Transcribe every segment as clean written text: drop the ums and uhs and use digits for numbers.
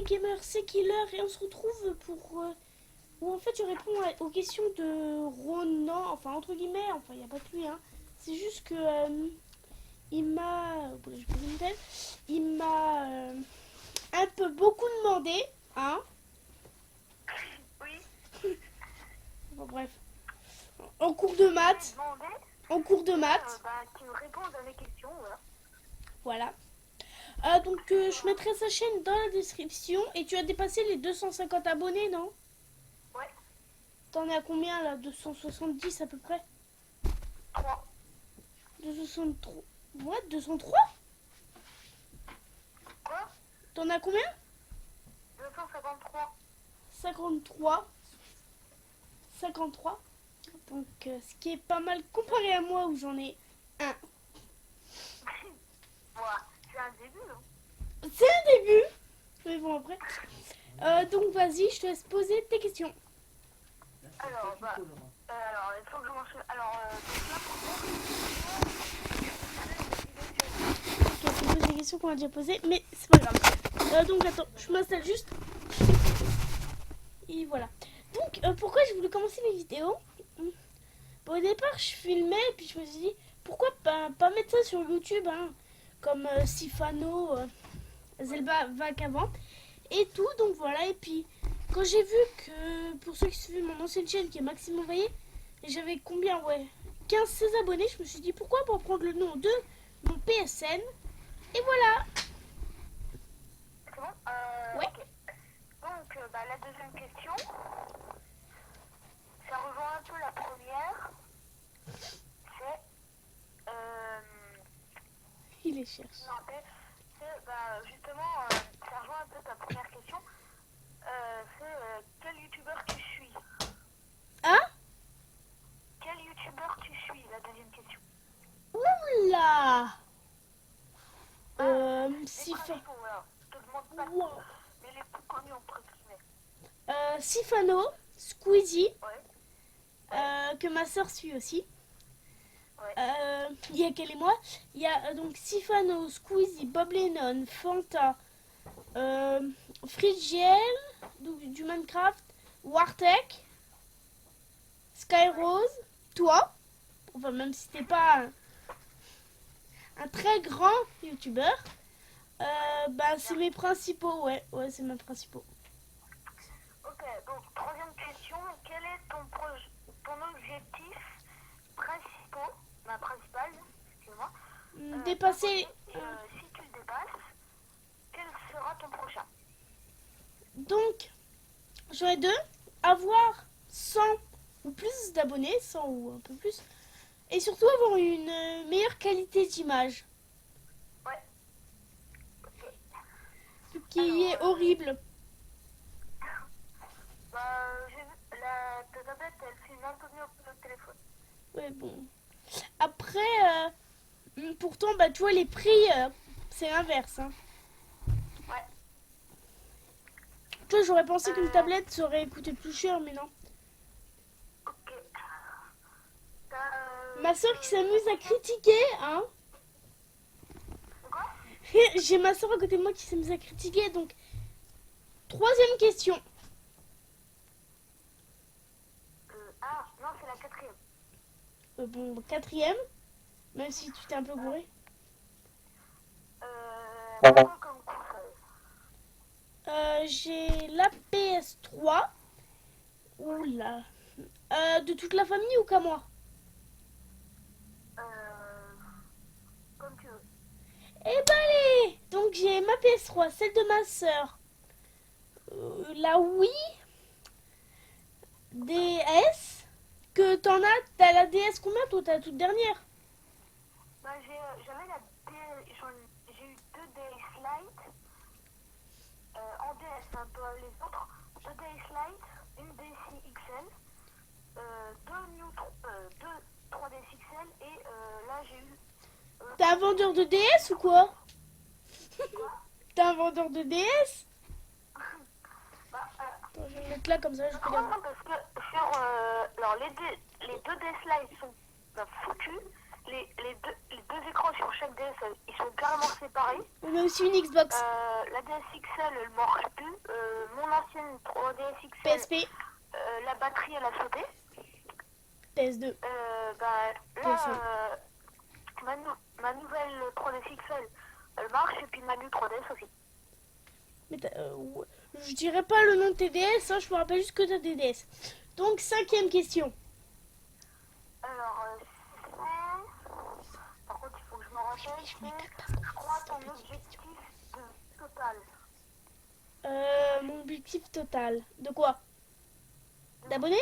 les gamers, c'est Killer et on se retrouve pour... où en fait je réponds aux questions de Ronan, enfin entre guillemets, enfin il n'y a pas que lui, hein. C'est juste que il m'a... je peux vous dire, il m'a un peu beaucoup demandé, hein. Oui, Bon, bref, en cours de je lui ai maths, demandé en cours de maths, qu'il me réponde à mes questions, voilà. voilà. Donc je mettrai sa chaîne dans la description et tu as dépassé les 250 abonnés, non? Ouais, T'en es à combien là? 270 à peu près? 3. 263. Ouais, 203. Quoi? T'en as combien? 253. 53. 53. Donc ce qui est pas mal comparé à moi où j'en ai un. Voilà, c'est un début, hein. C'est un début. Mais bon après. Donc vas-y, je te laisse poser tes questions. Alors, il faut que je mange. Alors, donc là, pour Ok, tu poses des questions qu'on a déjà posées, mais c'est pas grave. Donc attends, je m'installe juste. Et voilà. Donc pourquoi j'ai voulu commencer mes vidéos? Bon, au départ, je filmais et puis je me suis dit pourquoi pas mettre ça sur YouTube, hein, comme Sifano, Zelba Vac avant et tout. Donc voilà. Et puis quand j'ai vu que pour ceux qui suivent mon ancienne chaîne qui est Maxime Envoyé, j'avais combien? Ouais, 15-16 abonnés. Je me suis dit pourquoi pas prendre le nom de mon PSN. Et voilà. c'est bon? Ouais. Ok. Donc, la deuxième question, ça rejoint un peu la première. C'est. Il les cherche. Non, justement, ça rejoint un peu ta première question. C'est quel youtubeur tu suis? Hein? Quel youtubeur tu suis? La deuxième question. Oula. Les principaux, voilà. Je te demande pas Wow. mais les plus connus entre guillemets. Sifano, Squeezie, Ouais, que ma soeur suit aussi. ouais. Il y a qu'elle et moi. Il y a donc Sifano, Squeezie, Bob Lennon, Fanta, Frigiel, du Minecraft, Wartech, Skyrose, toi. Enfin, même si t'es pas un très grand youtubeur, c'est mes principaux, ouais, c'est mes principaux. Ok, donc troisième question, quel est ton objectif principal, excuse-moi, Dépasser. d'abonnés et si tu le dépasses, quel sera ton prochain? Donc, j'en ai deux. Avoir 100 ou plus d'abonnés, 100 ou un peu plus. Et surtout avoir une meilleure qualité d'image. Ouais, ok. Ce qui Alors, est horrible. j'ai vu, ta tablette, elle filme un peu mieux que le téléphone. Ouais, bon. Après, pourtant, tu vois, les prix, c'est l'inverse. Hein. Ouais. Tu vois, j'aurais pensé qu'une Euh, tablette ça aurait coûté plus cher, mais non. ok. Ma soeur qui s'amuse à critiquer, hein. Quoi? J'ai ma soeur à côté de moi qui s'amuse à critiquer, donc. Troisième question. Non, c'est la quatrième. Bon, quatrième, même si tu t'es un peu gouré. Quoi comme console? J'ai la PS3. Oula. De toute la famille ou qu'à moi? Comme tu veux. Eh ben allez. Donc j'ai ma PS3, celle de ma soeur. La Wii, DS. Que t'as la DS combien toi? T'as la toute dernière? J'avais j'ai eu deux DS Lite. En DS, un peu les autres. Deux DS Lite, une DSi XL, deux 3DS XL et là j'ai eu. T'as un vendeur de DS ou quoi? Quoi? T'as un vendeur de DS? Bah, Attends, je vais le mettre là comme ça, je je peux crois l'avoir. parce que sur. Alors les deux DS Lite sont foutus. les deux écrans sur chaque DS, ils sont carrément séparés. On a aussi une Xbox. La DS XL, elle marche plus. Mon ancienne 3DS XL, PSP, la batterie, elle a sauté. PS2. Là, PS1. ma nouvelle 3DS XL, elle marche, et puis ma new 3DS aussi. Mais ouais. Je dirais pas le nom de tes DS, hein, je me rappelle juste que t'as des DS. Donc, 5e question. Alors, par contre, il faut que je me rappelle, je crois, ton objectif de total. Mon objectif total. De quoi? D'abonnés?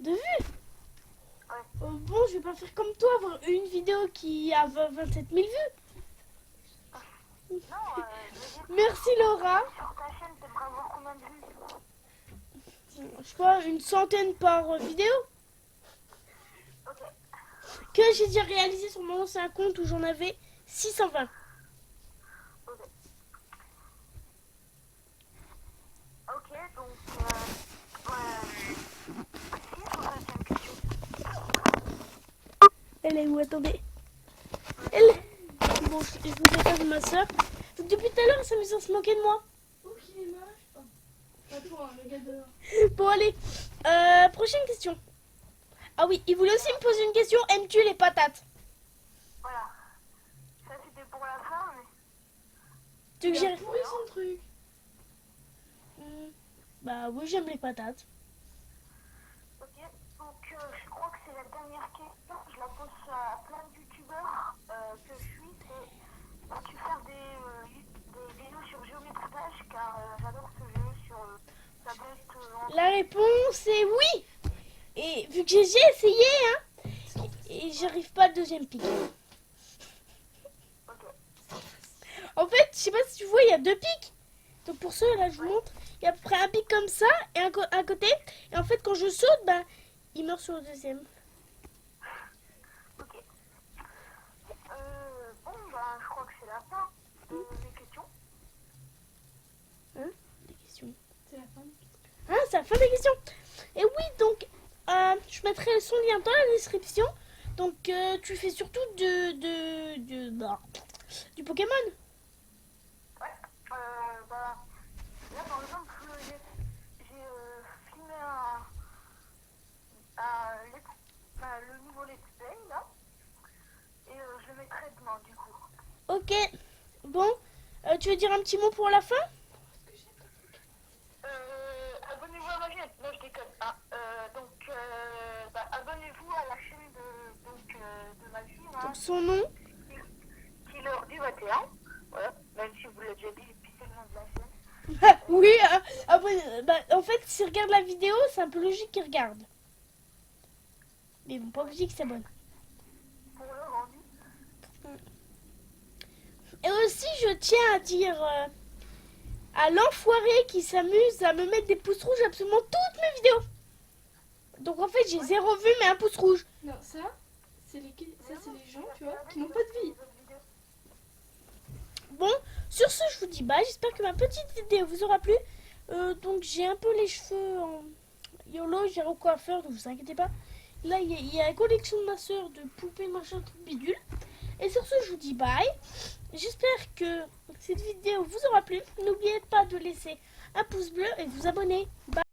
De vues? Ouais. Bon, je vais pas faire comme toi, avoir une vidéo qui a 27 000 vues. Non, je veux dire, Merci Laura. sur ta chaîne, t'aimerais avoir combien de vues? Je sais pas, une centaine par vidéo Ok. que j'ai déjà réalisé sur mon ancien compte où j'en avais 620. Ok. Ok, donc, si, sur la deuxième question. Elle est où? Attendez. Elle. Bon, je vous ai pas ma soeur. Donc depuis tout à l'heure, elle s'amuse à se moquer de moi. Ok, moche. Pas toi, le gars de... Bon, allez. Prochaine question. Ah oui, il voulait aussi me poser une question. Aimes-tu les patates? Voilà. Ça, c'était pour la fin, mais... Tu veux que Il a j'y pourri son truc. Bah oui, j'aime les patates. Ok, donc je crois que c'est la dernière question. Je la pose à plein de youtubeurs que je suis. C'est vas-tu faire des vidéos sur Geometry Dash, car j'adore ce jeu sur tablette. La réponse est oui. Et vu que j'ai essayé, hein, et j'arrive pas au deuxième pic. Ok. En fait, je sais pas si tu vois, il y a 2 pics. Donc pour ceux là, je vous montre. Il y a à peu près un pic comme ça et un côté. Et en fait, quand je saute, bah, il meurt sur le deuxième. Ok. Bon, bah, je crois que c'est la fin des questions. Hein? Des questions. C'est la fin. Ah, c'est la fin des questions. Et oui, donc, je mettrai son lien dans la description. Donc, tu fais surtout du Pokémon. Ouais. Bah, là, par exemple, j'ai filmé le nouveau Let's Play, là. Et je le mettrai demain, du coup. Ok. Bon, tu veux dire un petit mot pour la fin? Abonnez-vous à ma chaîne. Non, je déconne. Abonnez-vous à la chaîne de ma fille, là, Donc, son nom. Killer du 21. Voilà, même si vous l'avez déjà dit, et puis c'est le nom de la chaîne. Oui, en fait, s'il regarde la vidéo, c'est un peu logique qu'il regarde. Mais bon, pas obligé qu'il s'abonne. Pour le rendu. Et aussi, je tiens à dire à l'enfoiré qui s'amuse à me mettre des pouces rouges absolument toutes mes vidéos. Donc en fait, j'ai 0 vue, mais un pouce rouge. Non, ça, c'est les gens, tu vois, qui n'ont pas de vie. Bon, sur ce, je vous dis bye. J'espère que ma petite vidéo vous aura plu. Donc j'ai un peu les cheveux en YOLO, j'ai au coiffeur, donc vous inquiétez pas. Là, il y a la collection de ma soeur de poupées, machin, truc bidule. Et sur ce, je vous dis bye. J'espère que cette vidéo vous aura plu. N'oubliez pas de laisser un pouce bleu et de vous abonner. Bye.